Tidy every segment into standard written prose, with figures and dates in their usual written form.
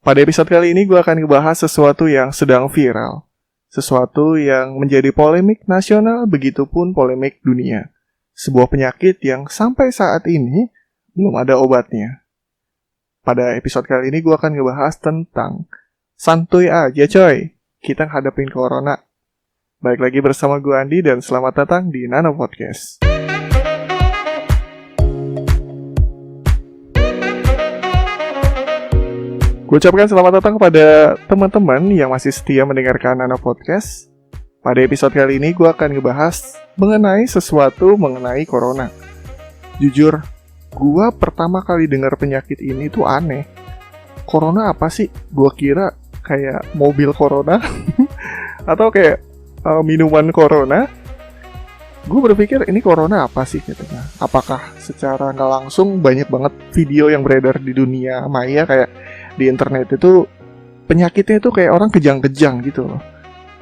Pada episode kali ini gue akan ngebahas sesuatu yang sedang viral. Sesuatu yang menjadi polemik nasional, begitupun polemik dunia. Sebuah penyakit yang sampai saat ini belum ada obatnya. Pada episode kali ini gue akan ngebahas tentang santuy aja coy, kita hadapin corona. Baik lagi bersama gue Andi dan selamat datang di Nano Podcast. Gue ucapkan selamat datang kepada teman-teman yang masih setia mendengarkan Nano Podcast. Pada episode kali ini gue akan ngebahas mengenai sesuatu mengenai corona. Jujur, gue pertama kali dengar penyakit ini tuh aneh. Corona apa sih? Gue kira kayak mobil corona atau kayak minuman corona. Gue berpikir ini corona apa sih katanya. Apakah secara nggak langsung banyak banget video yang beredar di dunia maya kayak di internet itu penyakitnya itu kayak orang kejang-kejang gitu loh.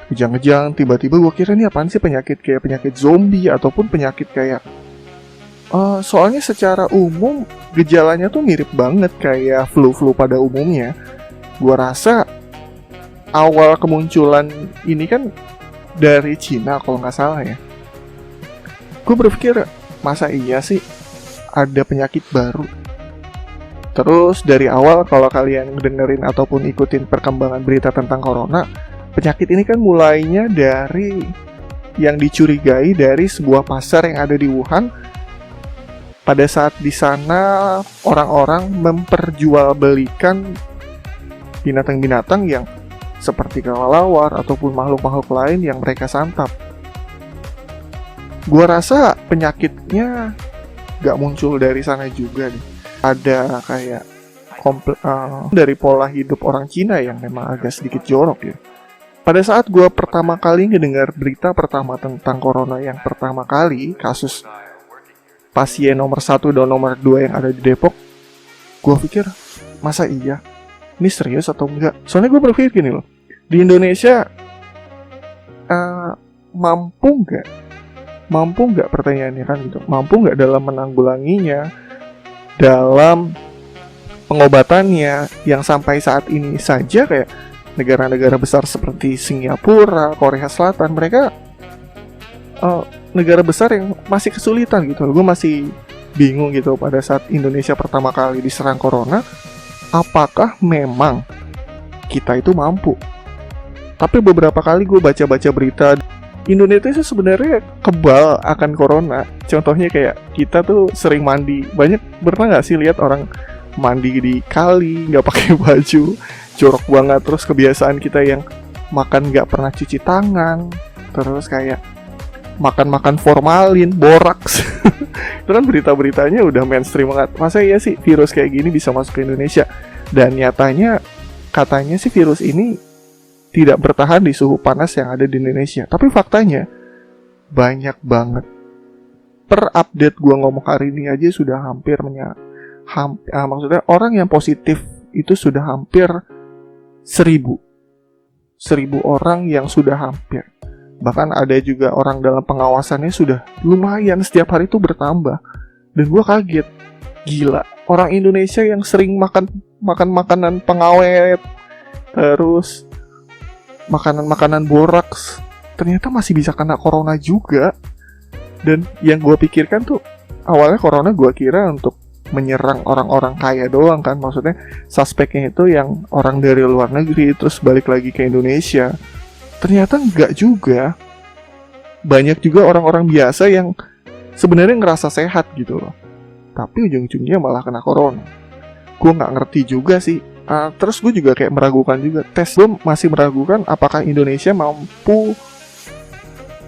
Kejang-kejang, tiba-tiba gue kira ini apaan sih penyakit kayak penyakit zombie ataupun penyakit kayak soalnya secara umum gejalanya tuh mirip banget kayak flu-flu pada umumnya. Gue rasa awal kemunculan ini kan dari Cina kalau nggak salah ya. Gue berpikir masa iya sih ada penyakit baru. Terus dari awal kalau kalian dengerin ataupun ikutin perkembangan berita tentang corona, penyakit ini kan mulainya dari yang dicurigai dari sebuah pasar yang ada di Wuhan. Pada saat di sana orang-orang memperjualbelikan binatang-binatang yang seperti kelelawar ataupun makhluk-makhluk lain yang mereka santap. Gua rasa penyakitnya gak muncul dari sana juga nih. Ada kayak dari pola hidup orang Cina yang memang agak sedikit jorok ya. Pada saat gue pertama kali ngedengar berita pertama tentang corona yang pertama kali, kasus pasien nomor 1 dan nomor 2 yang ada di Depok, gue pikir, masa iya? Ini serius atau enggak? Soalnya gue berpikir gini loh, di Indonesia mampu nggak pertanyaannya kan gitu, mampu nggak dalam menanggulanginya, dalam pengobatannya yang sampai saat ini saja kayak negara-negara besar seperti Singapura, Korea Selatan, mereka negara besar yang masih kesulitan gitu. Gue masih bingung gitu pada saat Indonesia pertama kali diserang corona, apakah memang kita itu mampu? Tapi beberapa kali gue baca-baca berita, Indonesia itu sebenarnya kebal akan corona. Contohnya kayak kita tuh sering mandi. Pernah nggak sih lihat orang mandi di kali nggak pakai baju, jorok banget. Terus kebiasaan kita yang makan nggak pernah cuci tangan, terus kayak makan formalin, boraks. Itu kan berita-beritanya udah mainstream banget. Masa iya sih virus kayak gini bisa masuk ke Indonesia? Dan nyatanya katanya sih virus ini tidak bertahan di suhu panas yang ada di Indonesia. Tapi faktanya banyak banget. Per update gue ngomong hari ini aja sudah hampir maksudnya orang yang positif itu sudah hampir 1.000 orang yang sudah hampir. Bahkan ada juga orang dalam pengawasannya sudah lumayan setiap hari itu bertambah. Dan gue kaget. Gila, orang Indonesia yang sering makan makanan pengawet, terus makanan boraks, ternyata masih bisa kena corona juga. Dan yang gue pikirkan tuh awalnya corona gue kira untuk menyerang orang-orang kaya doang kan, maksudnya suspeknya itu yang orang dari luar negeri terus balik lagi ke Indonesia. Ternyata enggak juga. Banyak juga orang-orang biasa yang sebenarnya ngerasa sehat gitu loh, tapi ujung-ujungnya malah kena corona. Gue nggak ngerti juga sih. Terus gue juga kayak meragukan juga. Gue masih meragukan apakah Indonesia mampu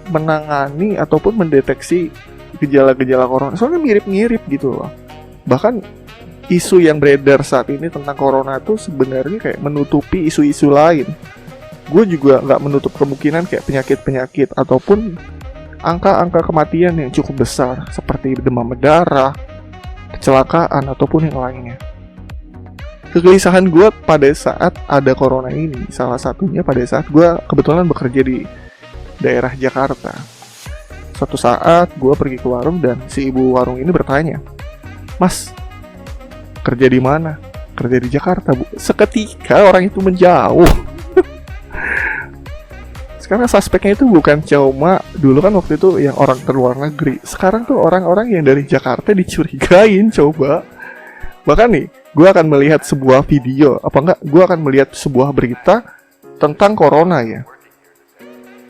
menangani ataupun mendeteksi gejala-gejala corona. Soalnya mirip-mirip gitu loh. Bahkan isu yang beredar saat ini tentang corona itu sebenarnya kayak menutupi isu-isu lain. Gue juga nggak menutup kemungkinan kayak penyakit-penyakit ataupun angka-angka kematian yang cukup besar seperti demam berdarah, kecelakaan ataupun yang lainnya. Kegelisahan gue pada saat ada corona ini, salah satunya pada saat gue kebetulan bekerja di daerah Jakarta. Suatu saat gue pergi ke warung dan si ibu warung ini bertanya, "Mas, kerja di mana?" kerja di Jakarta, Bu. Seketika orang itu menjauh. Sekarang suspeknya itu bukan cuma dulu kan waktu itu yang orang terluar negeri. Sekarang tuh orang-orang yang dari Jakarta dicurigain coba. Bahkan nih, gue akan melihat sebuah video, gue akan melihat sebuah berita tentang corona ya.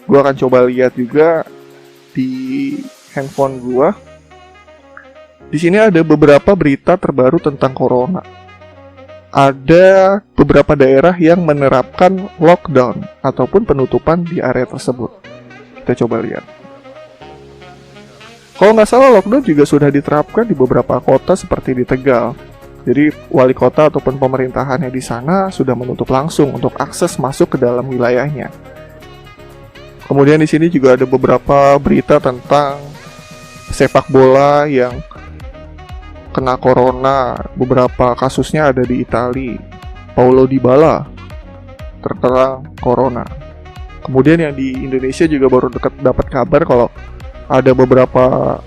Gue akan coba lihat juga di handphone gue. Di sini ada beberapa berita terbaru tentang corona. Ada beberapa daerah yang menerapkan lockdown ataupun penutupan di area tersebut. Kita coba lihat. Kalau nggak salah lockdown juga sudah diterapkan di beberapa kota seperti di Tegal. Jadi wali kota ataupun pemerintahannya di sana sudah menutup langsung untuk akses masuk ke dalam wilayahnya. Kemudian di sini juga ada beberapa berita tentang sepak bola yang kena corona. Beberapa kasusnya ada di Italia. Paulo Dybala terkena corona. Kemudian yang di Indonesia juga baru dapat kabar kalau ada beberapa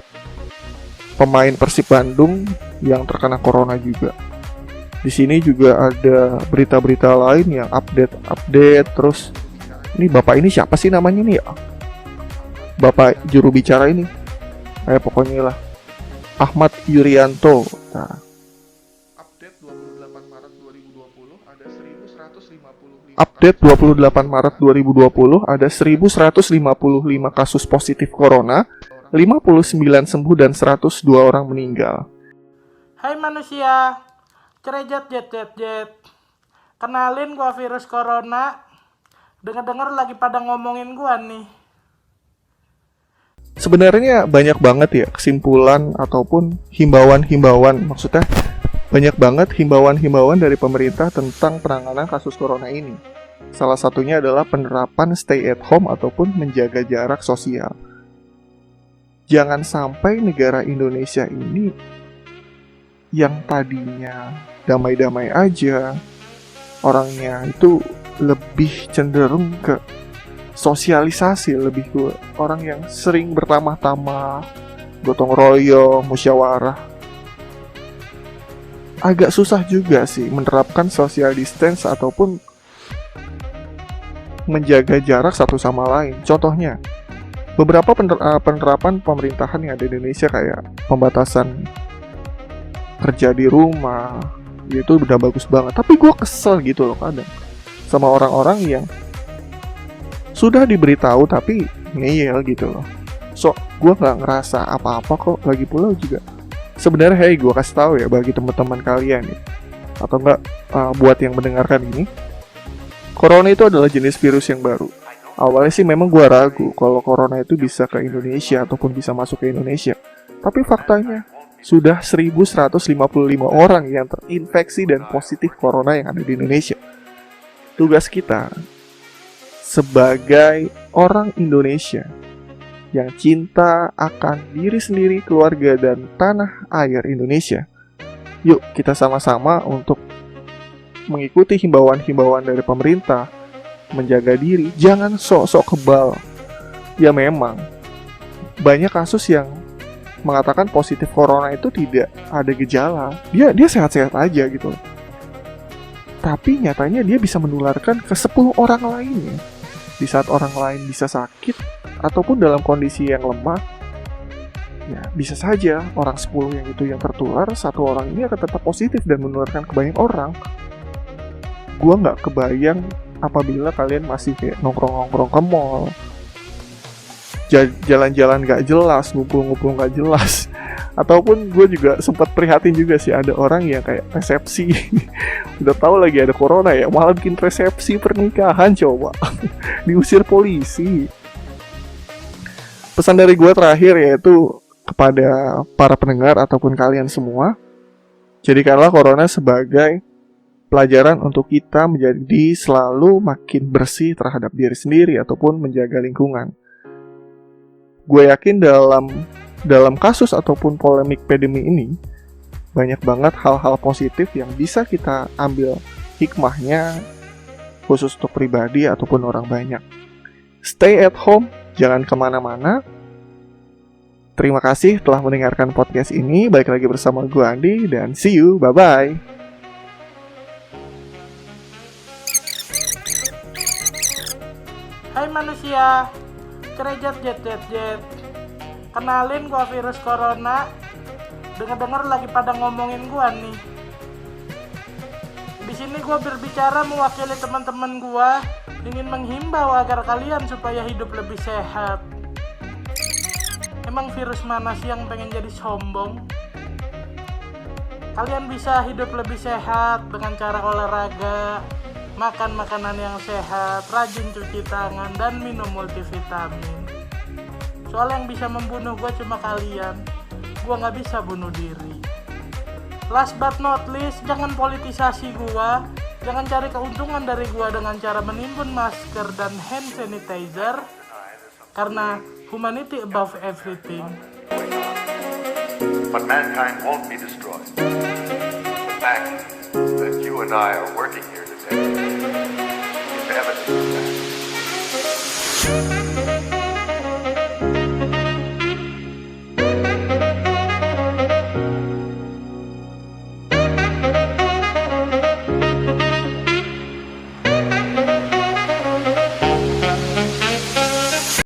pemain Persib Bandung yang terkena corona juga. Di sini juga ada berita-berita lain yang update terus. Ini bapak ini siapa sih namanya nih ya? Bapak juru bicara ini. Pokoknya lah. Ahmad Yuryanto. Nah, update 28 Maret 2020 ada 1155. Update 28 Maret 2020 ada 1155 kasus positif corona, 59 sembuh dan 102 orang meninggal. Hai manusia, cerejet jet. Kenalin gua virus corona. Dengar-dengar lagi pada ngomongin gua nih. Sebenarnya banyak banget ya kesimpulan ataupun himbauan-himbauan, maksudnya banyak banget himbauan-himbauan dari pemerintah tentang penanganan kasus corona ini. Salah satunya adalah penerapan stay at home ataupun menjaga jarak sosial. Jangan sampai negara Indonesia ini yang tadinya damai-damai aja, orangnya itu lebih cenderung ke sosialisasi, lebih ke orang yang sering bertamah-tamah, gotong royong, musyawarah. Agak susah juga sih menerapkan social distance ataupun menjaga jarak satu sama lain. Contohnya, beberapa penerapan pemerintahan yang ada di Indonesia kayak pembatasan kerja di rumah, itu udah bagus banget. Tapi gue kesel gitu loh kadang sama orang-orang yang sudah diberitahu tapi ngeyel gitu loh. So, gue gak ngerasa apa-apa kok. Lagi pula juga sebenarnya gue kasih tahu ya bagi teman-teman kalian nih, atau enggak buat yang mendengarkan ini, corona itu adalah jenis virus yang baru. Awalnya sih memang gue ragu kalau corona itu bisa ke Indonesia ataupun bisa masuk ke Indonesia. Tapi faktanya sudah 1155 orang yang terinfeksi dan positif corona yang ada di Indonesia. Tugas kita sebagai orang Indonesia yang cinta akan diri sendiri, keluarga, dan tanah air Indonesia, yuk kita sama-sama untuk mengikuti himbauan-himbauan dari pemerintah, menjaga diri, jangan sok-sok kebal. Ya memang banyak kasus yang mengatakan positif corona itu tidak ada gejala, dia sehat-sehat aja gitu. Tapi nyatanya dia bisa menularkan ke 10 orang lainnya. Di saat orang lain bisa sakit ataupun dalam kondisi yang lemah, ya bisa saja orang 10 yang itu yang tertular, satu orang ini akan tetap positif dan menularkan ke banyak orang. Gua nggak kebayang apabila kalian masih kayak nongkrong-nongkrong ke mall, jalan-jalan nggak jelas, ngumpul-ngumpul nggak jelas. Ataupun gue juga sempat prihatin juga sih, ada orang yang kayak resepsi udah tahu lagi ada corona ya, malah bikin resepsi pernikahan coba. Diusir polisi. Pesan dari gue terakhir yaitu kepada para pendengar ataupun kalian semua, jadikanlah corona sebagai pelajaran untuk kita menjadi selalu makin bersih terhadap diri sendiri ataupun menjaga lingkungan. Gue yakin dalam kasus ataupun polemik pandemi ini banyak banget hal-hal positif yang bisa kita ambil hikmahnya, khusus untuk pribadi ataupun orang banyak. Stay at home, jangan kemana-mana. Terima kasih telah mendengarkan podcast ini. Balik lagi bersama gue Andi dan see you, bye-bye. Hai manusia, cerejat jet jet jet. Kenalin gua virus corona. Dengar-dengar lagi pada ngomongin gua nih. Di sini gua berbicara mewakili teman-teman gua, ingin menghimbau agar kalian supaya hidup lebih sehat. Emang virus mana sih yang pengen jadi sombong? Kalian bisa hidup lebih sehat dengan cara olahraga, makan makanan yang sehat, rajin cuci tangan, dan minum multivitamin. Soal yang bisa membunuh gue cuma kalian, gue gak bisa bunuh diri. Last but not least, jangan politisasi gue, jangan cari keuntungan dari gue dengan cara menimbun masker dan hand sanitizer, karena humanity above everything. But mankind won't be destroyed. The fact that you and I are working